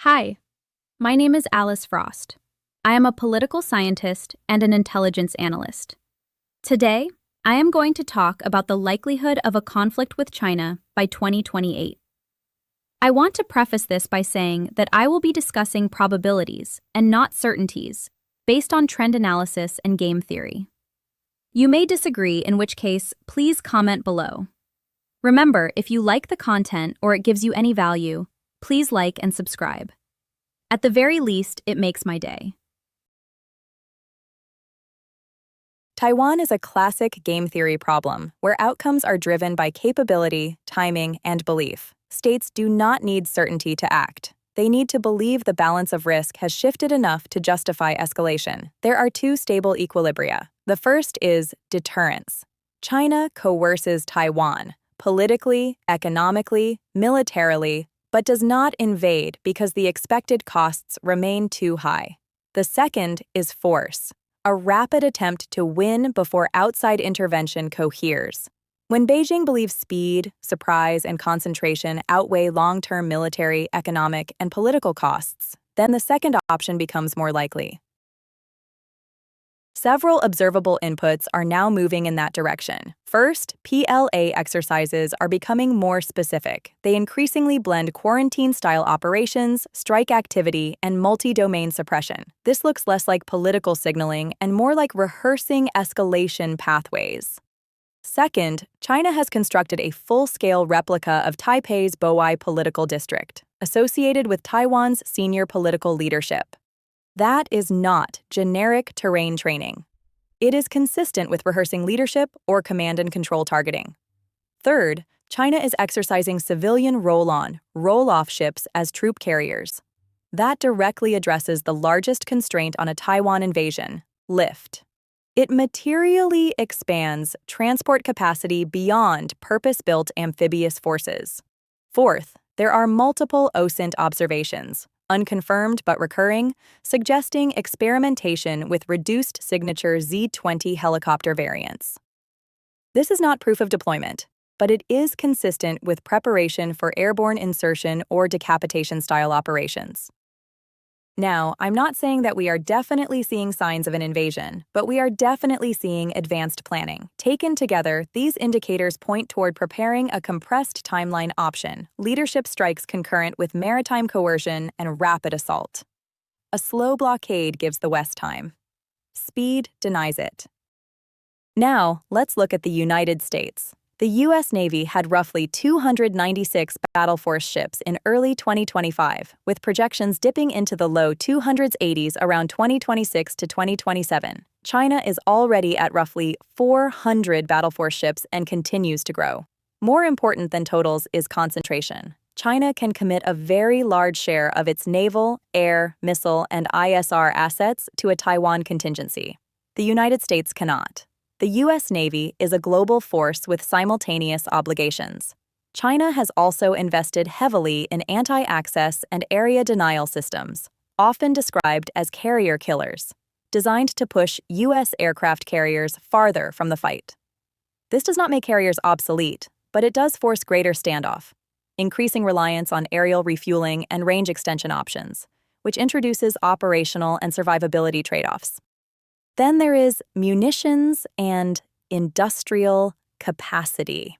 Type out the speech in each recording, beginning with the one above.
Hi, my name is Alice Frost. I am a political scientist and an intelligence analyst. Today, I am going to talk about the likelihood of a conflict with China by 2028. I want to preface this by saying that I will be discussing probabilities and not certainties based on trend analysis and game theory. You may disagree, in which case, please comment below. Remember, if you like the content or it gives you any value, please like and subscribe. At the very least, it makes my day. Taiwan is a classic game theory problem where outcomes are driven by capability, timing, and belief. States do not need certainty to act. They need to believe the balance of risk has shifted enough to justify escalation. There are two stable equilibria. The first is deterrence. China coerces Taiwan, politically, economically, militarily, but does not invade because the expected costs remain too high. The second is force, a rapid attempt to win before outside intervention coheres. When Beijing believes speed, surprise, and concentration outweigh long-term military, economic, and political costs, then the second option becomes more likely. Several observable inputs are now moving in that direction. First, PLA exercises are becoming more specific. They increasingly blend quarantine-style operations, strike activity, and multi-domain suppression. This looks less like political signaling and more like rehearsing escalation pathways. Second, China has constructed a full-scale replica of Taipei's Boai political district, associated with Taiwan's senior political leadership. That is not generic terrain training. It is consistent with rehearsing leadership or command and control targeting. Third, China is exercising civilian roll-on, roll-off ships as troop carriers. That directly addresses the largest constraint on a Taiwan invasion, lift. It materially expands transport capacity beyond purpose-built amphibious forces. Fourth, there are multiple OSINT observations, unconfirmed but recurring, suggesting experimentation with reduced signature Z-20 helicopter variants. This is not proof of deployment, but it is consistent with preparation for airborne insertion or decapitation-style operations. Now, I'm not saying that we are definitely seeing signs of an invasion, but we are definitely seeing advanced planning. Taken together, these indicators point toward preparing a compressed timeline option, leadership strikes concurrent with maritime coercion and rapid assault. A slow blockade gives the West time. Speed denies it. Now, let's look at the United States. The U.S. Navy had roughly 296 battle force ships in early 2025, with projections dipping into the low 280s around 2026 to 2027. China is already at roughly 400 battle force ships and continues to grow. More important than totals is concentration. China can commit a very large share of its naval, air, missile, and ISR assets to a Taiwan contingency. The United States cannot. The U.S. Navy is a global force with simultaneous obligations. China has also invested heavily in anti-access and area denial systems, often described as carrier killers, designed to push U.S. aircraft carriers farther from the fight. This does not make carriers obsolete, but it does force greater standoff, increasing reliance on aerial refueling and range extension options, which introduces operational and survivability trade-offs. Then there is munitions and industrial capacity.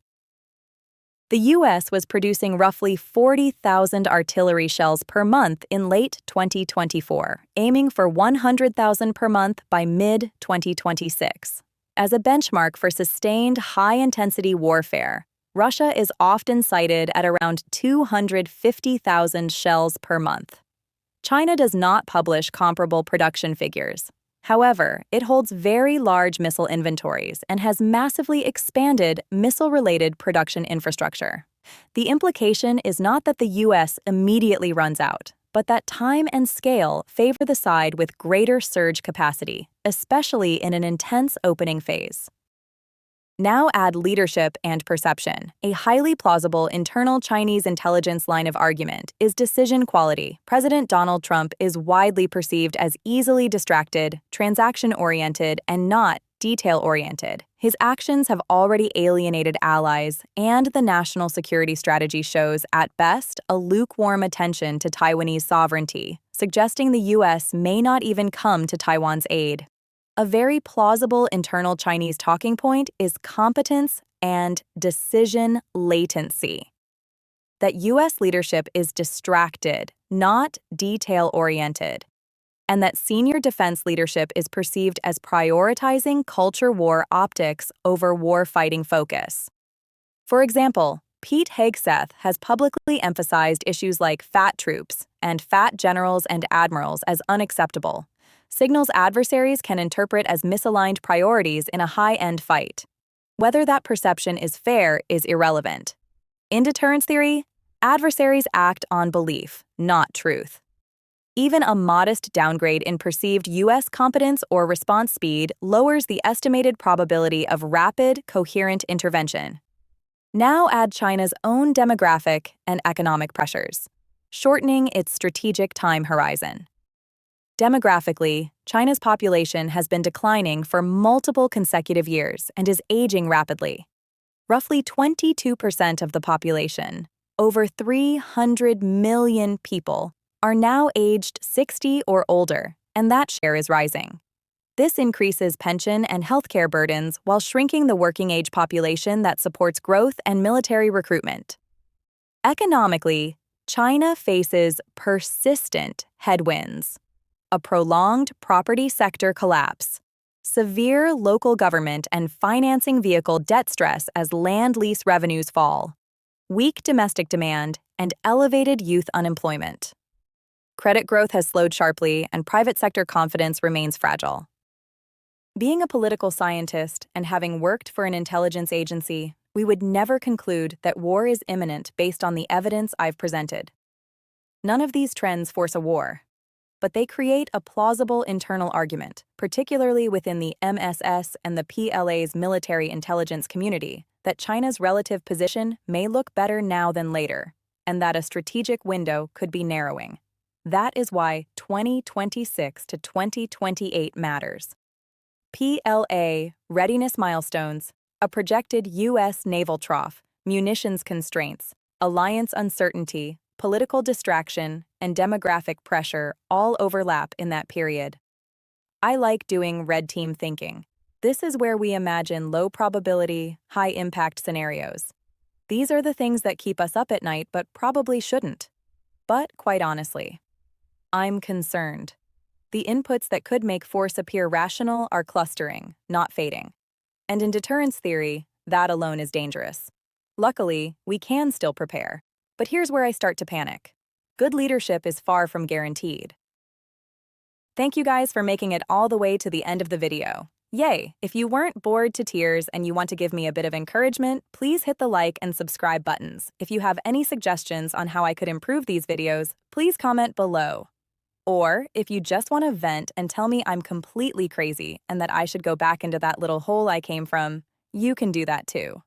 The U.S. was producing roughly 40,000 artillery shells per month in late 2024, aiming for 100,000 per month by mid-2026. As a benchmark for sustained high-intensity warfare, Russia is often cited at around 250,000 shells per month. China does not publish comparable production figures. However, it holds very large missile inventories and has massively expanded missile-related production infrastructure. The implication is not that the U.S. immediately runs out, but that time and scale favor the side with greater surge capacity, especially in an intense opening phase. Now add leadership and perception. A highly plausible internal Chinese intelligence line of argument is decision quality. President Donald Trump is widely perceived as easily distracted, transaction-oriented, and not detail-oriented. His actions have already alienated allies, and the national security strategy shows, at best, a lukewarm attention to Taiwanese sovereignty, suggesting the U.S. may not even come to Taiwan's aid. A very plausible internal Chinese talking point is competence and decision latency. That U.S. leadership is distracted, not detail-oriented, and that senior defense leadership is perceived as prioritizing culture war optics over war-fighting focus. For example, Pete Hegseth has publicly emphasized issues like fat troops and fat generals and admirals as unacceptable, signals adversaries can interpret as misaligned priorities in a high-end fight. Whether that perception is fair is irrelevant. In deterrence theory, adversaries act on belief, not truth. Even a modest downgrade in perceived U.S. competence or response speed lowers the estimated probability of rapid, coherent intervention. Now add China's own demographic and economic pressures, shortening its strategic time horizon. Demographically, China's population has been declining for multiple consecutive years and is aging rapidly. Roughly 22% of the population, over 300 million people, are now aged 60 or older, and that share is rising. This increases pension and healthcare burdens while shrinking the working-age population that supports growth and military recruitment. Economically, China faces persistent headwinds: a prolonged property sector collapse, severe local government and financing vehicle debt stress as land lease revenues fall, weak domestic demand, and elevated youth unemployment. Credit growth has slowed sharply, and private sector confidence remains fragile. Being a political scientist and having worked for an intelligence agency, we would never conclude that war is imminent based on the evidence I've presented. None of these trends force a war, but they create a plausible internal argument, particularly within the MSS and the PLA's military intelligence community, that China's relative position may look better now than later, and that a strategic window could be narrowing. That is why 2026 to 2028 matters. PLA readiness milestones, a projected U.S. naval trough, munitions constraints, alliance uncertainty, political distraction, and demographic pressure all overlap in that period. I like doing red team thinking. This is where we imagine low probability, high impact scenarios. These are the things that keep us up at night but probably shouldn't. But quite honestly, I'm concerned. The inputs that could make force appear rational are clustering, not fading. And in deterrence theory, that alone is dangerous. Luckily, we can still prepare. But here's where I start to panic. Good leadership is far from guaranteed. Thank you guys for making it all the way to the end of the video. Yay! If you weren't bored to tears and you want to give me a bit of encouragement, please hit the like and subscribe buttons. If you have any suggestions on how I could improve these videos, please comment below. Or, if you just want to vent and tell me I'm completely crazy and that I should go back into that little hole I came from, you can do that too.